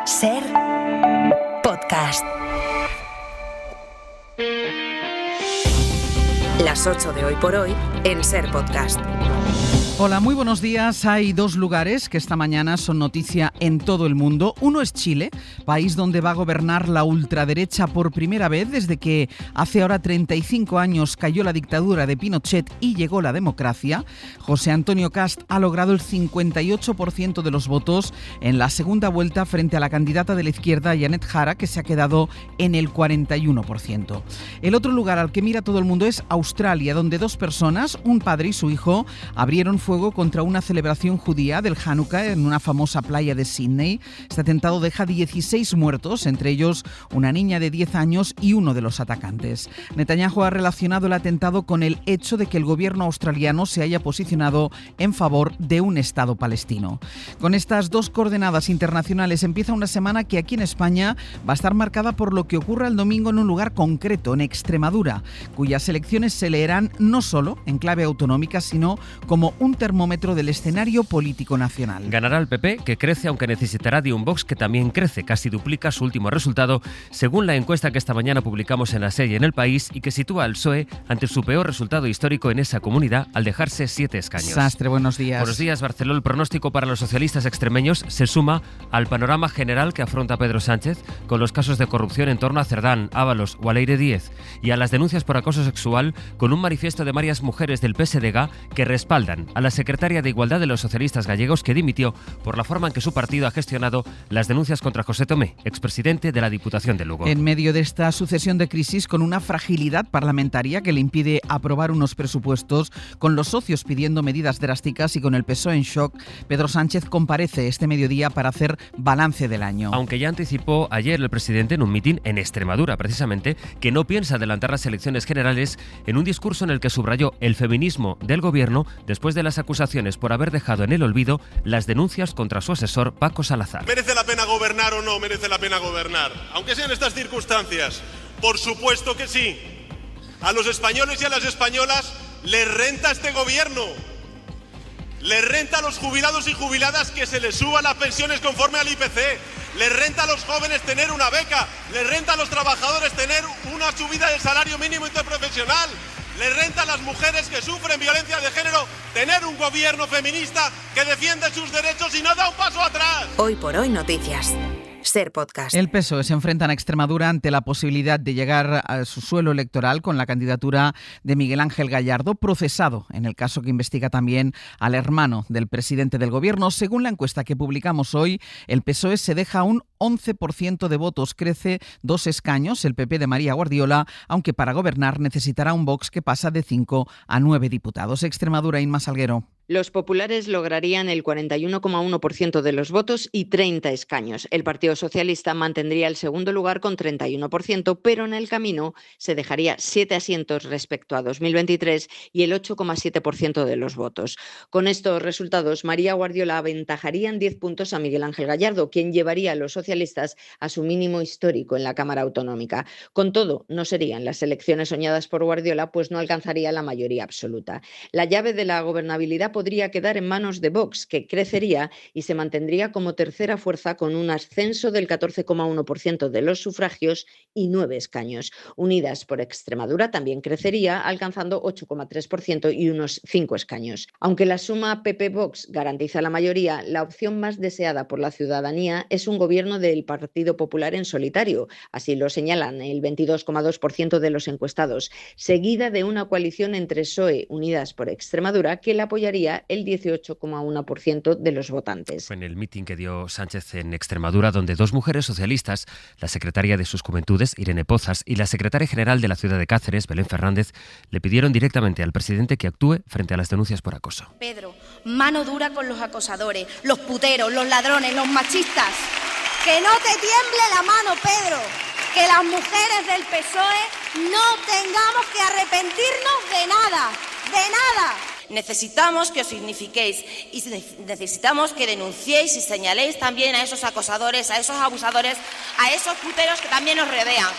Ser Podcast. Las 8 de Hoy por Hoy en Ser Podcast. Hola, muy buenos días. Hay dos lugares que esta mañana son noticia en todo el mundo. Uno es Chile, país donde va a gobernar la ultraderecha por primera vez desde que hace ahora 35 años cayó la dictadura de Pinochet y llegó la democracia. José Antonio Kast ha logrado el 58% de los votos en la segunda vuelta frente a la candidata de la izquierda, Janet Jara, que se ha quedado en el 41%. El otro lugar al que mira todo el mundo es Australia, donde dos personas, un padre y su hijo, abrieron fuego contra una celebración judía del Hanukkah en una famosa playa de Sydney. Este atentado deja 16 muertos, entre ellos una niña de 10 años y uno de los atacantes. Netanyahu ha relacionado el atentado con el hecho de que el gobierno australiano se haya posicionado en favor de un Estado palestino. Con estas dos coordenadas internacionales empieza una semana que aquí en España va a estar marcada por lo que ocurra el domingo en un lugar concreto, en Extremadura, cuyas elecciones se leerán no solo en clave autonómica, sino como un termómetro del escenario político nacional. Ganará el PP, que crece aunque necesitará de un Vox que también crece, casi duplica su último resultado, según la encuesta que esta mañana publicamos en La Sella en El País y que sitúa al PSOE ante su peor resultado histórico en esa comunidad al dejarse 7 escaños. Sastre, buenos días. Buenos días, Barceló. El pronóstico para los socialistas extremeños se suma al panorama general que afronta Pedro Sánchez con los casos de corrupción en torno a Cerdán, Ábalos o Aleire Díez y a las denuncias por acoso sexual con un manifiesto de varias mujeres del PSDG que respaldan a la secretaria de Igualdad de los socialistas gallegos, que dimitió por la forma en que su partido ha gestionado las denuncias contra José Tomé, expresidente de la Diputación de Lugo. En medio de esta sucesión de crisis, con una fragilidad parlamentaria que le impide aprobar unos presupuestos, con los socios pidiendo medidas drásticas y con el PSOE en shock, Pedro Sánchez comparece este mediodía para hacer balance del año. Aunque ya anticipó ayer el presidente en un mitin en Extremadura, precisamente, que no piensa adelantar las elecciones generales, en un discurso en el que subrayó el feminismo del gobierno después de las acusaciones por haber dejado en el olvido las denuncias contra su asesor Paco Salazar. ¿Merece la pena gobernar o no merece la pena gobernar? Aunque sean estas circunstancias, por supuesto que sí. A los españoles y a las españolas les renta este gobierno. Les renta a los jubilados y jubiladas que se les suban las pensiones conforme al IPC. Les renta a los jóvenes tener una beca. Les renta a los trabajadores tener una subida del salario mínimo interprofesional. Les renta a las mujeres que sufren violencia de género tener un gobierno feminista que defiende sus derechos y no da un paso atrás. Hoy por Hoy Noticias. Ser Podcast. El PSOE se enfrenta a Extremadura ante la posibilidad de llegar a su suelo electoral con la candidatura de Miguel Ángel Gallardo, procesado en el caso que investiga también al hermano del presidente del gobierno. Según la encuesta que publicamos hoy, el PSOE se deja un 11% de votos, crece 2 escaños el PP de María Guardiola, aunque para gobernar necesitará un Vox que pasa de 5 a 9 diputados. Extremadura, Inma Salguero. Los populares lograrían el 41,1% de los votos y 30 escaños. El Partido Socialista mantendría el segundo lugar con 31%, pero en el camino se dejaría 7 asientos respecto a 2023 y el 8,7% de los votos. Con estos resultados, María Guardiola aventajaría en 10 puntos a Miguel Ángel Gallardo, quien llevaría a los socialistas a su mínimo histórico en la Cámara Autonómica. Con todo, no serían las elecciones soñadas por Guardiola, pues no alcanzaría la mayoría absoluta. La llave de la gobernabilidad podría quedar en manos de Vox, que crecería y se mantendría como tercera fuerza con un ascenso del 14,1% de los sufragios y 9 escaños. Unidas por Extremadura también crecería, alcanzando 8,3% y unos 5 escaños. Aunque la suma PP-Vox garantiza la mayoría, la opción más deseada por la ciudadanía es un gobierno del Partido Popular en solitario. Así lo señalan el 22,2% de los encuestados, seguida de una coalición entre PSOE, Unidas por Extremadura, que la apoyaría el 18,1% de los votantes. Fue en el mitin que dio Sánchez en Extremadura, donde dos mujeres socialistas, la secretaria de sus Juventudes, Irene Pozas, y la secretaria general de la ciudad de Cáceres, Belén Fernández, le pidieron directamente al presidente que actúe frente a las denuncias por acoso. Pedro, mano dura con los acosadores, los puteros, los ladrones, los machistas. Que no te tiemble la mano, Pedro. Que las mujeres del PSOE no tengamos que arrepentirnos de nada, de nada. Necesitamos que os signifiquéis y necesitamos que denunciéis y señaléis también a esos acosadores, a esos abusadores, a esos puteros que también os rodean.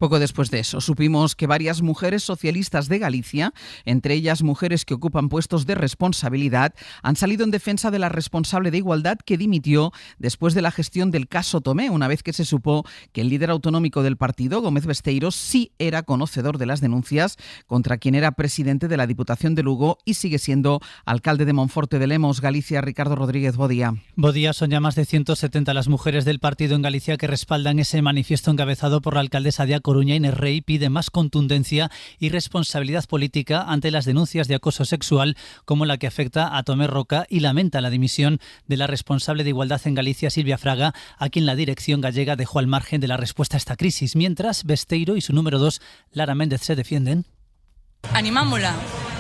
Poco después de eso, supimos que varias mujeres socialistas de Galicia, entre ellas mujeres que ocupan puestos de responsabilidad, han salido en defensa de la responsable de Igualdad que dimitió después de la gestión del caso Tomé, una vez que se supo que el líder autonómico del partido, Gómez Besteiro, sí era conocedor de las denuncias contra quien era presidente de la Diputación de Lugo y sigue siendo alcalde de Monforte de Lemos. Galicia, Ricardo Rodríguez, bo día. Bo día, son ya más de 170 las mujeres del partido en Galicia que respaldan ese manifiesto encabezado por la alcaldesa de A Coruña, Inés Rey. Pide más contundencia y responsabilidad política ante las denuncias de acoso sexual como la que afecta a Tomé Roca y lamenta la dimisión de la responsable de Igualdad en Galicia, Silvia Fraga, a quien la dirección gallega dejó al margen de la respuesta a esta crisis, mientras Besteiro y su número 2, Lara Méndez, se defienden. Animámola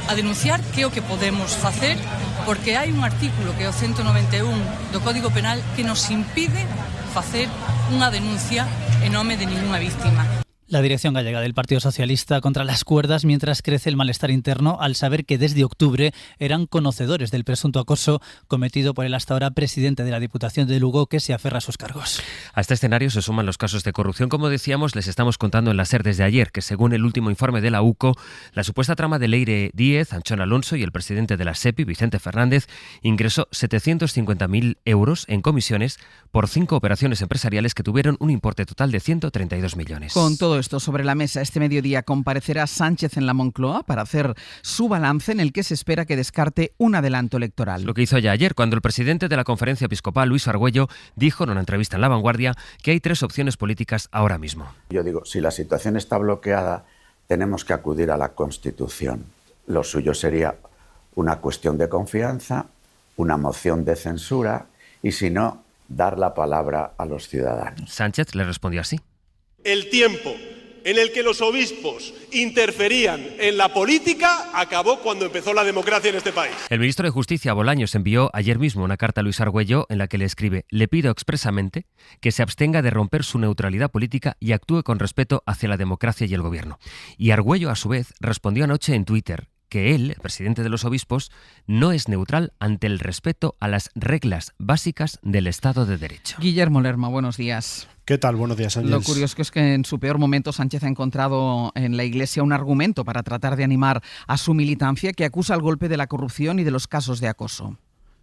a denunciar que é o que podemos facer, porque hai un artículo que é o 191 do Código Penal que nos impide facer unha denuncia en nome de ningunha víctima. La dirección gallega del Partido Socialista contra las cuerdas mientras crece el malestar interno al saber que desde octubre eran conocedores del presunto acoso cometido por el hasta ahora presidente de la Diputación de Lugo, que se aferra a sus cargos. A este escenario se suman los casos de corrupción. Como decíamos, les estamos contando en la SER desde ayer que según el último informe de la UCO, la supuesta trama de Leire Díez, Anchón Alonso y el presidente de la SEPI, Vicente Fernández, ingresó 750.000 euros en comisiones por 5 operaciones empresariales que tuvieron un importe total de 132 millones. Con todo esto sobre la mesa, este mediodía comparecerá Sánchez en la Moncloa para hacer su balance en el que se espera que descarte un adelanto electoral. Lo que hizo ya ayer, cuando el presidente de la Conferencia Episcopal, Luis Argüello, dijo en una entrevista en La Vanguardia que hay 3 opciones políticas ahora mismo. Yo digo, si la situación está bloqueada, tenemos que acudir a la Constitución. Lo suyo sería una cuestión de confianza, una moción de censura y, si no, dar la palabra a los ciudadanos. Sánchez le respondió así. El tiempo en el que los obispos interferían en la política acabó cuando empezó la democracia en este país. El ministro de Justicia, Bolaños, envió ayer mismo una carta a Luis Argüello en la que le escribe: le pido expresamente que se abstenga de romper su neutralidad política y actúe con respeto hacia la democracia y el gobierno. Y Argüello, a su vez, respondió anoche en Twitter que él, el presidente de los obispos, no es neutral ante el respeto a las reglas básicas del Estado de Derecho. Guillermo Lerma, buenos días. ¿Qué tal? Buenos días, Ángeles. Lo curioso es que en su peor momento Sánchez ha encontrado en la Iglesia un argumento para tratar de animar a su militancia que acusa el golpe de la corrupción y de los casos de acoso.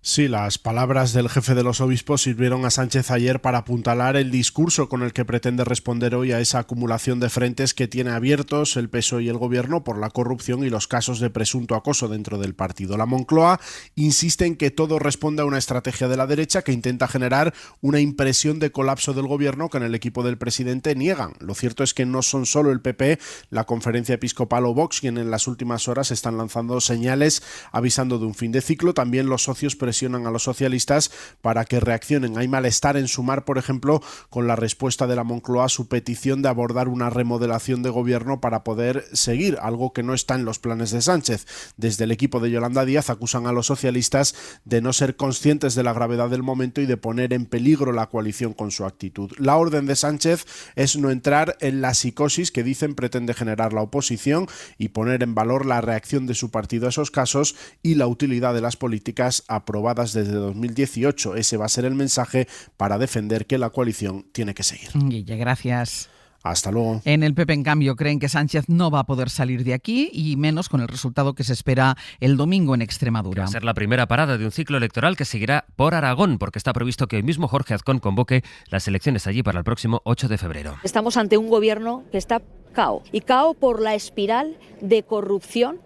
Sí, las palabras del jefe de los obispos sirvieron a Sánchez ayer para apuntalar el discurso con el que pretende responder hoy a esa acumulación de frentes que tiene abiertos el PSOE y el Gobierno por la corrupción y los casos de presunto acoso dentro del partido. La Moncloa insiste en que todo responde a una estrategia de la derecha que intenta generar una impresión de colapso del Gobierno que en el equipo del presidente niegan. Lo cierto es que no son solo el PP, la Conferencia Episcopal o Vox quienes en las últimas horas están lanzando señales avisando de un fin de ciclo. También los socios presionan a los socialistas para que reaccionen. Hay malestar en Sumar, por ejemplo, con la respuesta de la Moncloa a su petición de abordar una remodelación de gobierno para poder seguir, algo que no está en los planes de Sánchez. Desde el equipo de Yolanda Díaz acusan a los socialistas de no ser conscientes de la gravedad del momento y de poner en peligro la coalición con su actitud. La orden de Sánchez es no entrar en la psicosis que dicen pretende generar la oposición y poner en valor la reacción de su partido a esos casos y la utilidad de las políticas aprobadas desde 2018. Ese va a ser el mensaje para defender que la coalición tiene que seguir. Guille, gracias. Hasta luego. En el PP, en cambio, creen que Sánchez no va a poder salir de aquí y menos con el resultado que se espera el domingo en Extremadura. Va a ser la primera parada de un ciclo electoral que seguirá por Aragón, porque está previsto que hoy mismo Jorge Azcón convoque las elecciones allí para el próximo 8 de febrero. Estamos ante un gobierno que está cao, y cao por la espiral de corrupción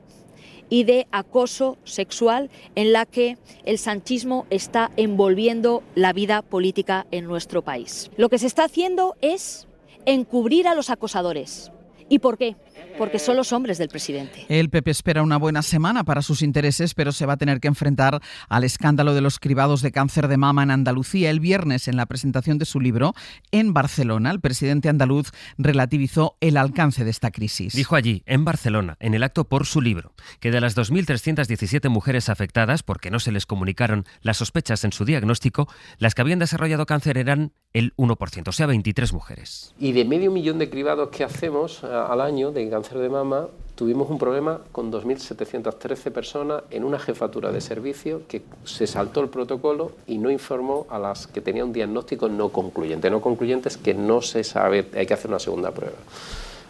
y de acoso sexual en la que el sanchismo está envolviendo la vida política en nuestro país. Lo que se está haciendo es encubrir a los acosadores. ¿Y por qué? Porque son los hombres del presidente. El PP espera una buena semana para sus intereses, pero se va a tener que enfrentar al escándalo de los cribados de cáncer de mama en Andalucía. El viernes, en la presentación de su libro en Barcelona, el presidente andaluz relativizó el alcance de esta crisis. Dijo allí, en Barcelona, en el acto por su libro, que de las 2.317 mujeres afectadas porque no se les comunicaron las sospechas en su diagnóstico, las que habían desarrollado cáncer eran el 1%, o sea, 23 mujeres. Y de 500.000 cribados que hacemos al año de cáncer de mama, tuvimos un problema con 2.713 personas en una jefatura de servicio que se saltó el protocolo y no informó a las que tenían un diagnóstico no concluyente. No concluyente es que no se sabe, hay que hacer una segunda prueba.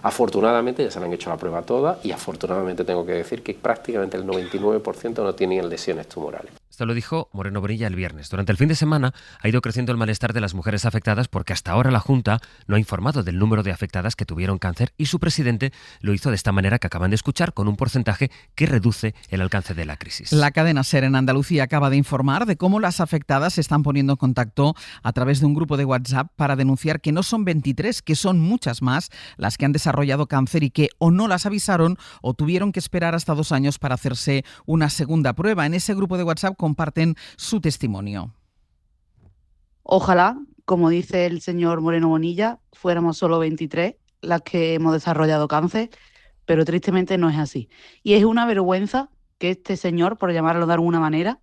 Afortunadamente ya se le han hecho la prueba todas y afortunadamente tengo que decir que prácticamente el 99% no tenían lesiones tumorales. Esto lo dijo Moreno Bonilla el viernes. Durante el fin de semana ha ido creciendo el malestar de las mujeres afectadas porque hasta ahora la Junta no ha informado del número de afectadas que tuvieron cáncer y su presidente lo hizo de esta manera que acaban de escuchar, con un porcentaje que reduce el alcance de la crisis. La cadena SER en Andalucía acaba de informar de cómo las afectadas se están poniendo en contacto a través de un grupo de WhatsApp para denunciar que no son 23, que son muchas más las que han desarrollado cáncer y que o no las avisaron o tuvieron que esperar hasta 2 años para hacerse una segunda prueba. En ese grupo de WhatsApp comparten su testimonio. Ojalá, como dice el señor Moreno Bonilla, fuéramos solo 23 las que hemos desarrollado cáncer, pero tristemente no es así. Y es una vergüenza que este señor, por llamarlo de alguna manera,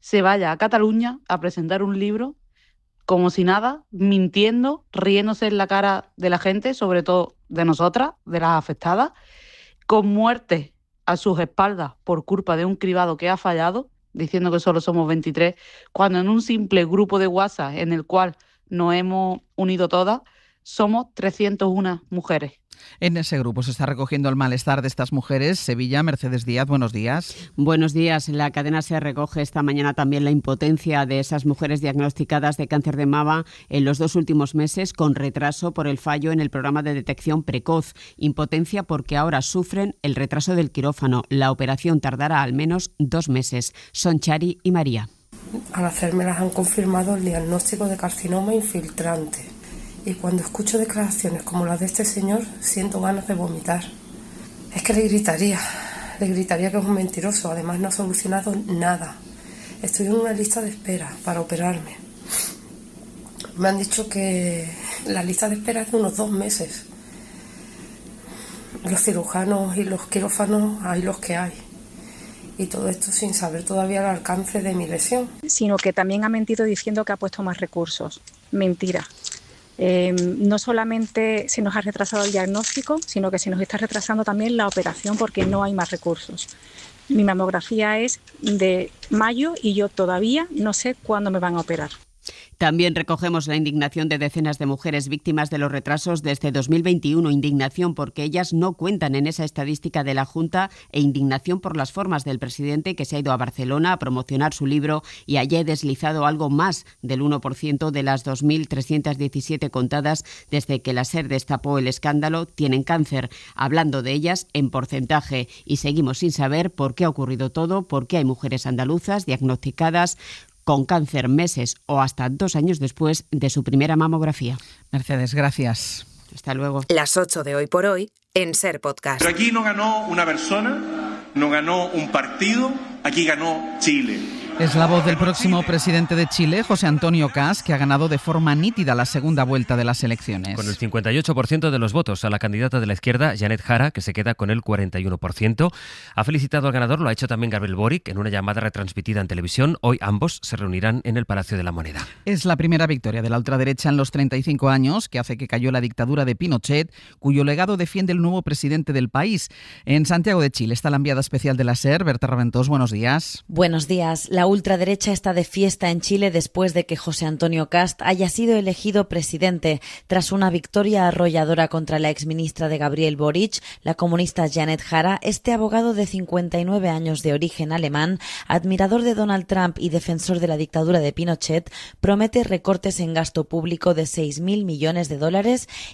se vaya a Cataluña a presentar un libro como si nada, mintiendo, riéndose en la cara de la gente, sobre todo de nosotras, de las afectadas, con muertes a sus espaldas por culpa de un cribado que ha fallado, diciendo que solo somos 23, cuando en un simple grupo de WhatsApp en el cual nos hemos unido todas, somos 301 mujeres. En ese grupo se está recogiendo el malestar de estas mujeres. Sevilla, Mercedes Díaz, buenos días. Buenos días. En la cadena se recoge esta mañana también la impotencia de esas mujeres diagnosticadas de cáncer de mama en los 2 últimos meses, con retraso por el fallo en el programa de detección precoz. Impotencia porque ahora sufren el retraso del quirófano. La operación tardará al menos 2 meses. Son Chari y María. Al hacérmelas han confirmado el diagnóstico de carcinoma infiltrante. Y cuando escucho declaraciones como las de este señor, siento ganas de vomitar. Es que le gritaría que es un mentiroso. Además no ha solucionado nada. Estoy en una lista de espera para operarme. Me han dicho que la lista de espera es de unos 2 meses. Los cirujanos y los quirófanos hay los que hay. Y todo esto sin saber todavía el alcance de mi lesión. Sino que también ha mentido diciendo que ha puesto más recursos. Mentira. No solamente se nos ha retrasado el diagnóstico, sino que se nos está retrasando también la operación porque no hay más recursos. Mi mamografía es de mayo y yo todavía no sé cuándo me van a operar. También recogemos la indignación de decenas de mujeres víctimas de los retrasos desde 2021. Indignación porque ellas no cuentan en esa estadística de la Junta e indignación por las formas del presidente, que se ha ido a Barcelona a promocionar su libro y haya deslizado algo más del 1% de las 2.317 contadas desde que la SER destapó el escándalo tienen cáncer. Hablando de ellas en porcentaje, y seguimos sin saber por qué ha ocurrido todo, por qué hay mujeres andaluzas diagnosticadas con cáncer meses o hasta 2 años después de su primera mamografía. Mercedes, gracias. Hasta luego. Las 8 de Hoy por Hoy en SER Podcast. Pero aquí no ganó una persona, no ganó un partido, aquí ganó Chile. Es la voz del próximo presidente de Chile, José Antonio Kast, que ha ganado de forma nítida la segunda vuelta de las elecciones. Con el 58% de los votos a la candidata de la izquierda, Janet Jara, que se queda con el 41%. Ha felicitado al ganador, lo ha hecho también Gabriel Boric en una llamada retransmitida en televisión. Hoy ambos se reunirán en el Palacio de la Moneda. Es la primera victoria de la ultraderecha en los 35 años, que hace que cayó la dictadura de Pinochet, cuyo legado defiende el nuevo presidente del país. En Santiago de Chile está la enviada especial de la SER, Berta Raventós. Buenos días. Buenos días. La ultraderecha está de fiesta en Chile después de que José Antonio Kast haya sido elegido presidente tras una victoria arrolladora contra la exministra de Gabriel Boric, la comunista Janet Jara. Este abogado de 59 años de origen alemán, admirador de Donald Trump y defensor de la dictadura de Pinochet, promete recortes en gasto público de $6.000 millones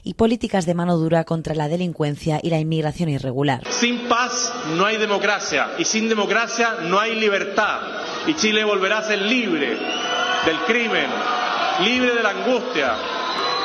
y políticas de mano dura contra la delincuencia y la inmigración irregular. Sin paz no hay democracia y sin democracia no hay libertad. Y Chile volverá a ser libre del crimen, libre de la angustia,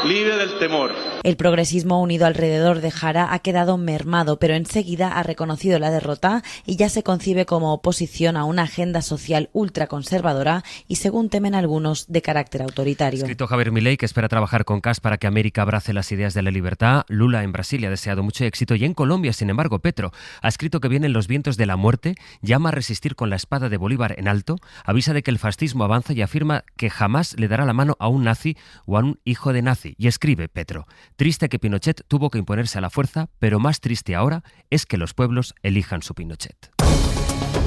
libre del temor. El progresismo unido alrededor de Jara ha quedado mermado, pero enseguida ha reconocido la derrota y ya se concibe como oposición a una agenda social ultraconservadora y, según temen algunos, de carácter autoritario. Ha escrito Javier Milei, que espera trabajar con Kast para que América abrace las ideas de la libertad. Lula en Brasil ha deseado mucho éxito y en Colombia, sin embargo, Petro ha escrito que vienen los vientos de la muerte, llama a resistir con la espada de Bolívar en alto, avisa de que el fascismo avanza y afirma que jamás le dará la mano a un nazi o a un hijo de nazi. Y escribe Petro: triste que Pinochet tuvo que imponerse a la fuerza, pero más triste ahora es que los pueblos elijan su Pinochet.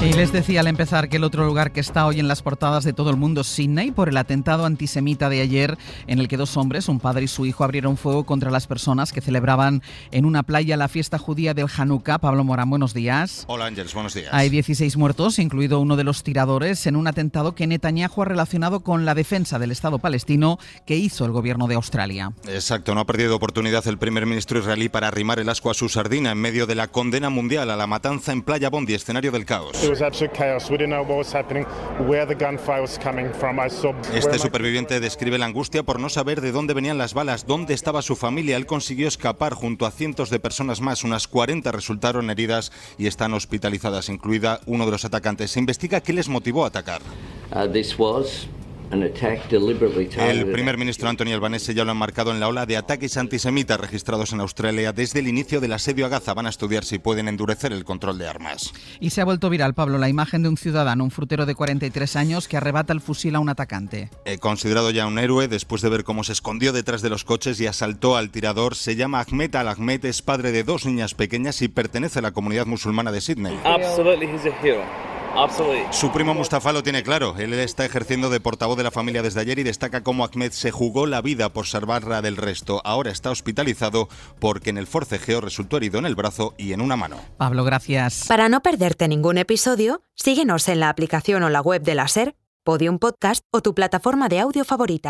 Y les decía al empezar que el otro lugar que está hoy en las portadas de todo el mundo es Sydney por el atentado antisemita de ayer en el que dos hombres, un padre y su hijo, abrieron fuego contra las personas que celebraban en una playa la fiesta judía del Hanukkah. Pablo Morán, buenos días. Hola Ángeles, buenos días. Hay 16 muertos, incluido uno de los tiradores, en un atentado que Netanyahu ha relacionado con la defensa del Estado palestino que hizo el gobierno de Australia. Exacto, no ha perdido oportunidad el primer ministro israelí para arrimar el ascua a su sardina en medio de la condena mundial a la matanza en Playa Bondi, escenario del caos. Este superviviente describe la angustia por no saber de dónde venían las balas, dónde estaba su familia. Él consiguió escapar junto a cientos de personas más. Unas 40 resultaron heridas y están hospitalizadas, incluida uno de los atacantes. Se investiga qué les motivó a atacar. El primer ministro Anthony Albanese ya lo ha marcado en la ola de ataques antisemitas registrados en Australia desde el inicio del asedio a Gaza. Van a estudiar si pueden endurecer el control de armas. Y se ha vuelto viral, Pablo, la imagen de un ciudadano, un frutero de 43 años, que arrebata el fusil a un atacante. Considerado ya un héroe después de ver cómo se escondió detrás de los coches y asaltó al tirador, se llama Ahmed Al-Ahmed, es padre de dos niñas pequeñas y pertenece a la comunidad musulmana de Sydney. Su primo Mustafa lo tiene claro. Él está ejerciendo de portavoz de la familia desde ayer y destaca cómo Ahmed se jugó la vida por salvarla del resto. Ahora está hospitalizado porque en el forcejeo resultó herido en el brazo y en una mano. Pablo, gracias. Para no perderte ningún episodio, síguenos en la aplicación o la web de la SER, Podium Podcast o tu plataforma de audio favorita.